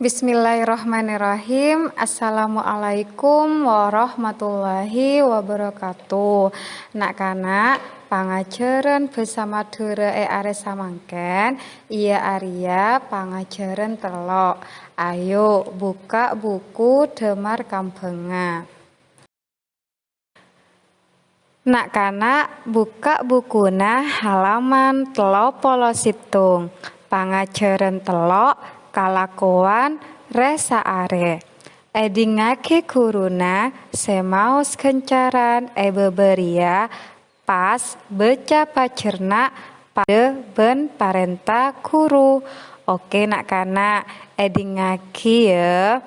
Bismillahirrahmanirrahim. Assalamualaikum warahmatullahi wabarakatuh. Nak-kanak, pangajaran bersama Dura are samangken. Iya Arya pangajaran telok. Ayo buka buku Damar Kambenga. Nak-kanak, buka bukuna halaman 37. Pangajaran telok kalakuan resa are. Edingake kuruna semaus kencaran beberia pas beca pacerna pada ben parenta kuru. Oke nak-kanak, edingake ya.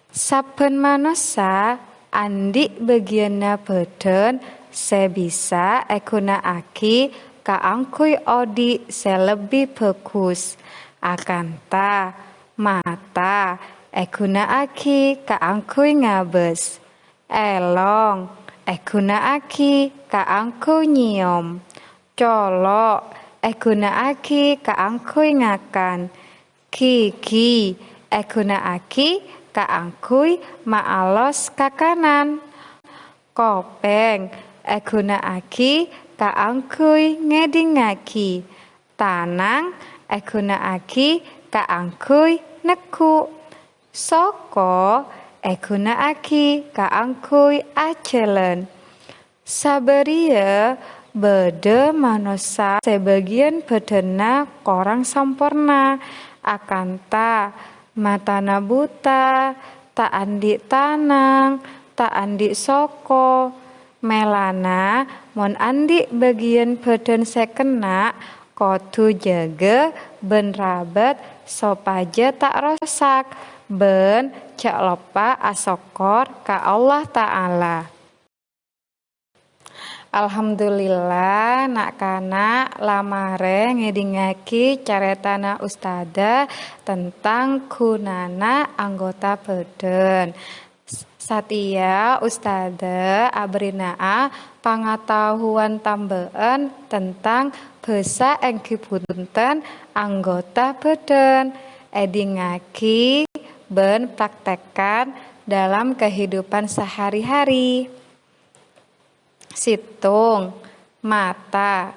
Saben manusia andi bagianna badan sebisa gunakake kaangkui odi selebih bagus. Akanta mata gunakake kaangkui ngabes. Elong gunakake kaangkui nyium. Colok gunakake kaangkui ngakan. Gigi gunakake kaangkui maalos kakanan. Kopeng gunakake kaangkui ngedingake. Tanang gunakake kaangkui neku. Soko gunakake kaangkui acelen. Saberia bede manusia sebagian badana korang sempurna. Akanta matana buta, tak andik tanang, tak andik soko. Melana mon andik bagian badan sekena kodu jaga ben rabat sopaja tak rosak ben jak lupa asokor ka Allah Ta'ala. Alhamdulillah nak-kanak lamare ngedingake caretana Ustadzah tentang gunana anggota badan. Satia Ustadzah abrinaa pengetahuan tambahan tentang basa engkibunten anggota badan. Edingake ben praktekkan dalam kehidupan sehari-hari. Situng mata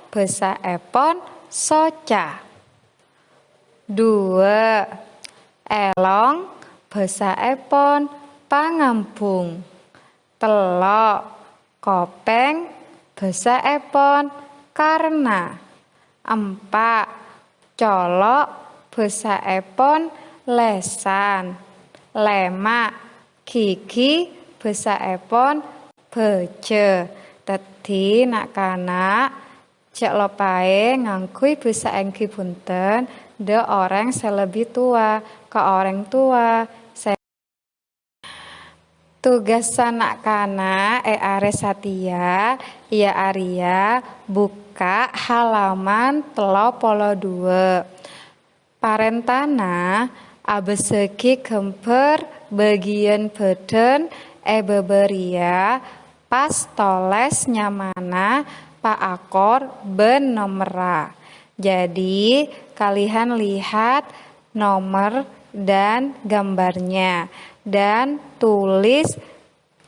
basa epon soca. 2. Elong basa epon pangambung. Telok kopeng basa epon karena. 4. Colok basa epon lesan. Lemak gigi basa epon beje. Dadi nak-kanak cek lopae ngangkui basa engkibunten de orang selebih tua ke orang tua. Tugas anak-kanak are Satia iya Arya buka halaman 32. Parentana abeseki gemper bagian badan beberia pas toles nyamana pak akor ben nomera. Jadi kalian lihat nomor dan gambarnya dan tulis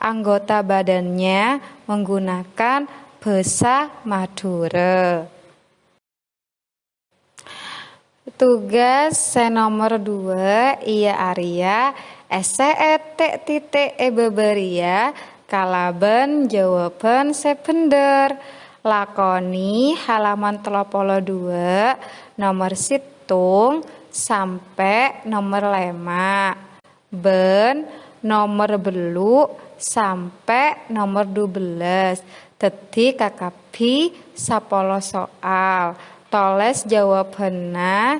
anggota badannya menggunakan bahasa Madura. Tugas nomor 2 iya Arya beberia kalaban jawaban sebender. Lakoni halaman 32 nomor situng sampai nomor 5 ben nomor belu sampai nomor 12. Dadi kakabi 10 soal. Toles jawabanna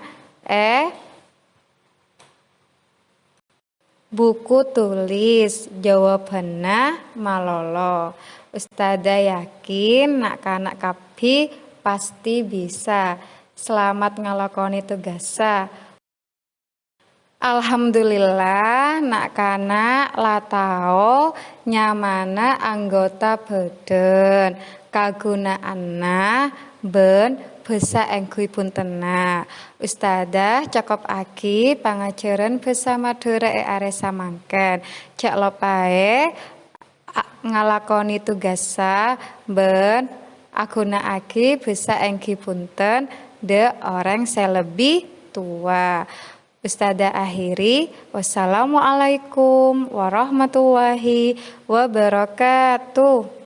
buku tulis jawabanna malolo. Ustadzah yakin nak-kanak kabi pasti bisa. Selamat ngelakoni tugasnya. Alhamdulillah nak-kanak latao nyamana anggota badan. Kagunaanna ben basa engkuipun Ustadzah cakap aki pangajaran basa Madura aresa mangken. Cak lopae ngalakoni tugasa ben aki basa engkipunten de orang saya lebih tua. Ustadzah akhiri, wassalamualaikum warahmatullahi wabarakatuh.